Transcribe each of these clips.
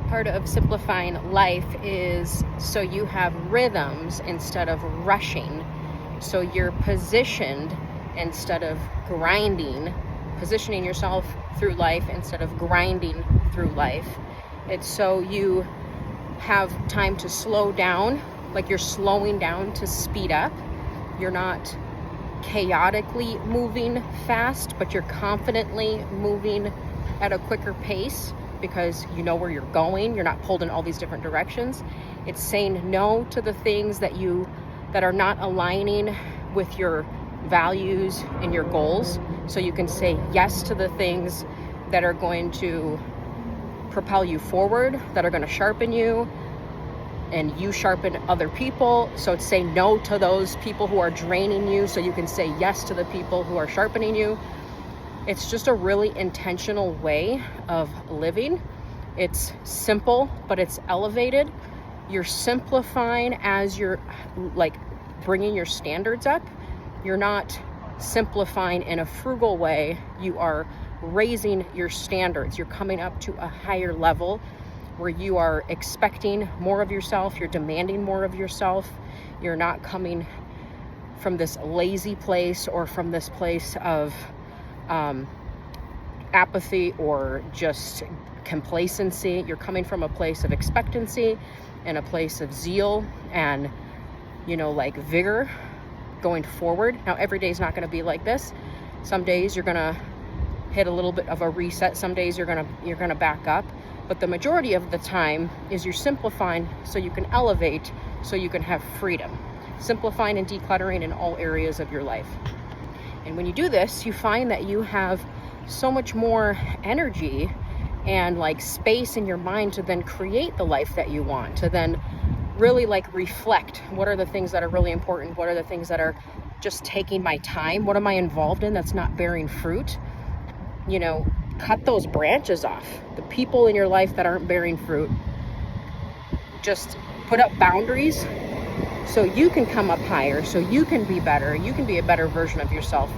part of simplifying life is so you have rhythms instead of rushing. So you're positioned instead of grinding, positioning yourself through life instead of grinding through life. It's so you have time to slow down, like you're slowing down to speed up. You're not chaotically moving fast, but you're confidently moving at a quicker pace because you know where you're going. You're not pulled in all these different directions. It's saying no to the things that are not aligning with your values and your goals, so you can say yes to the things that are going to propel you forward, that are going to sharpen you, and you sharpen other people. So it's say no to those people who are draining you so you can say yes to the people who are sharpening you. It's just a really intentional way of living. It's simple, but it's elevated. You're simplifying as you're like bringing your standards up. You're not simplifying in a frugal way. You are raising your standards. You're coming up to a higher level where you are expecting more of yourself. You're demanding more of yourself. You're not coming from this lazy place or from this place of apathy or just complacency. You're coming from a place of expectancy and a place of zeal and, like vigor going forward. Now, every day is not going to be like this. Some days you're going to hit a little bit of a reset. Some days you're going to back up. But the majority of the time is you're simplifying so you can elevate, so you can have freedom. Simplifying and decluttering in all areas of your life. And when you do this, you find that you have so much more energy and like space in your mind to then create the life that you want, to then really like reflect. What are the things that are really important? What are the things that are just taking my time? What am I involved in that's not bearing fruit? Cut those branches off. The people in your life that aren't bearing fruit. Just put up boundaries so you can come up higher, so you can be better. You can be a better version of yourself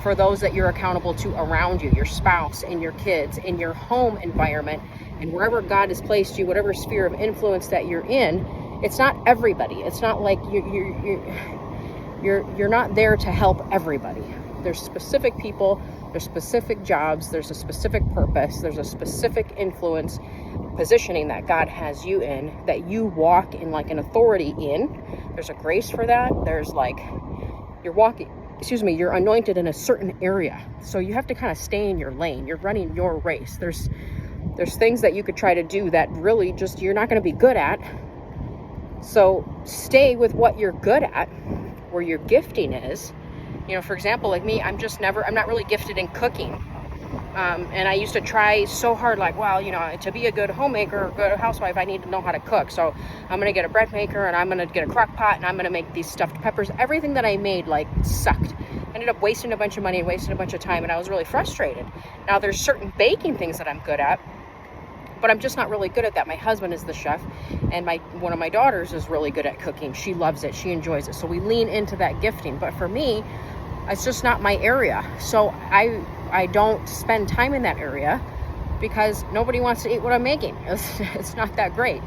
for those that you're accountable to around you, your spouse and your kids, in your home environment, and wherever God has placed you, whatever sphere of influence that you're in. It's not everybody. It's not like you're not there to help everybody. There's specific people, there's specific jobs, there's a specific purpose, there's a specific influence positioning that God has you in, that you walk in like an authority in. There's a grace for that. There's like, you're anointed in a certain area. So you have to kind of stay in your lane. You're running your race. There's things that you could try to do that really just you're not going to be good at. So stay with what you're good at, where your gifting is. For example, like me, I'm not really gifted in cooking. And I used to try so hard, like, to be a good homemaker or good housewife, I need to know how to cook. So I'm going to get a bread maker and I'm going to get a crock pot and I'm going to make these stuffed peppers. Everything that I made, sucked. Ended up wasting a bunch of money and wasting a bunch of time. And I was really frustrated. Now, there's certain baking things that I'm good at, but I'm just not really good at that. My husband is the chef, and one of my daughters is really good at cooking. She loves it. She enjoys it. So we lean into that gifting. But for me, it's just not my area. So I don't spend time in that area because nobody wants to eat what I'm making. It's not that great.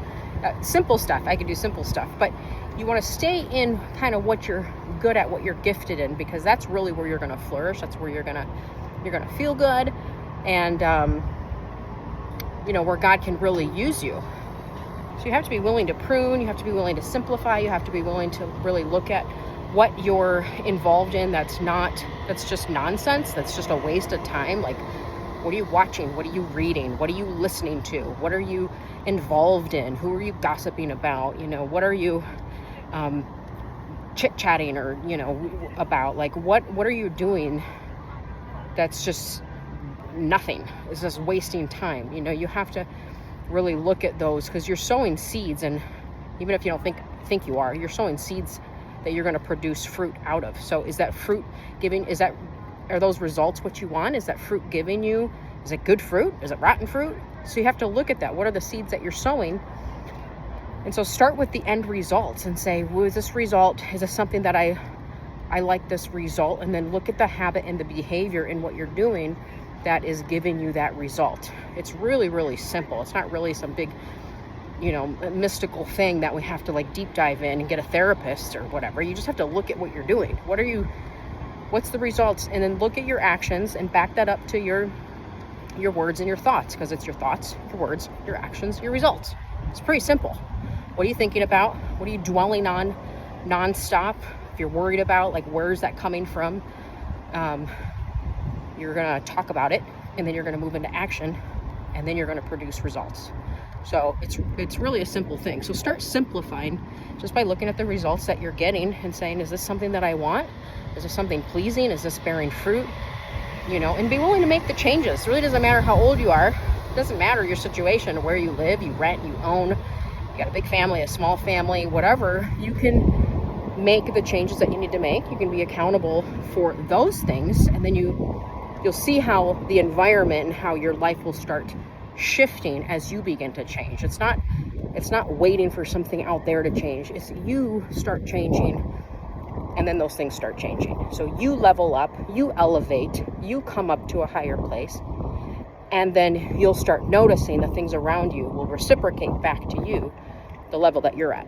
Simple stuff. I can do simple stuff. But you want to stay in kind of what you're good at, what you're gifted in, because that's really where you're going to flourish. That's where you're going to feel good. And, where God can really use you. So you have to be willing to prune. You have to be willing to simplify. You have to be willing to really look at what you're involved in that's just nonsense, that's just a waste of time. Like, what are you watching? What are you reading? What are you listening to? What are you involved in? Who are you gossiping about? What are you chit-chatting or, about? Like, what are you doing that's just nothing? It's just wasting time. You have to really look at those, because you're sowing seeds, and even if you don't think you are, you're sowing seeds that you're going to produce fruit out of. So is that fruit giving, are those results what you want? Is that fruit giving you, is it good fruit? Is it rotten fruit? So you have to look at that. What are the seeds that you're sowing? And so start with the end results and say, is this something that I like this result? And then look at the habit and the behavior in what you're doing that is giving you that result. It's really, really simple. It's not really some big a mystical thing that we have to like deep dive in and get a therapist or whatever. You just have to look at what you're doing. What's the results? And then look at your actions and back that up to your words and your thoughts, because it's your thoughts, your words, your actions, your results. It's pretty simple. What are you thinking about? What are you dwelling on nonstop? If you're worried about, like, where's that coming from? You're going to talk about it, and then you're going to move into action, and then you're going to produce results. So it's really a simple thing. So start simplifying just by looking at the results that you're getting and saying, is this something that I want? Is this something pleasing? Is this bearing fruit? And be willing to make the changes. It really doesn't matter how old you are. It doesn't matter your situation, where you live, you rent, you own, you got a big family, a small family, whatever. You can make the changes that you need to make. You can be accountable for those things, and then you'll see how the environment and how your life will start shifting as you begin to change. It's not waiting for something out there to change. It's you start changing, and then those things start changing. So you level up, you elevate, you come up to a higher place, and then you'll start noticing the things around you will reciprocate back to you the level that you're at.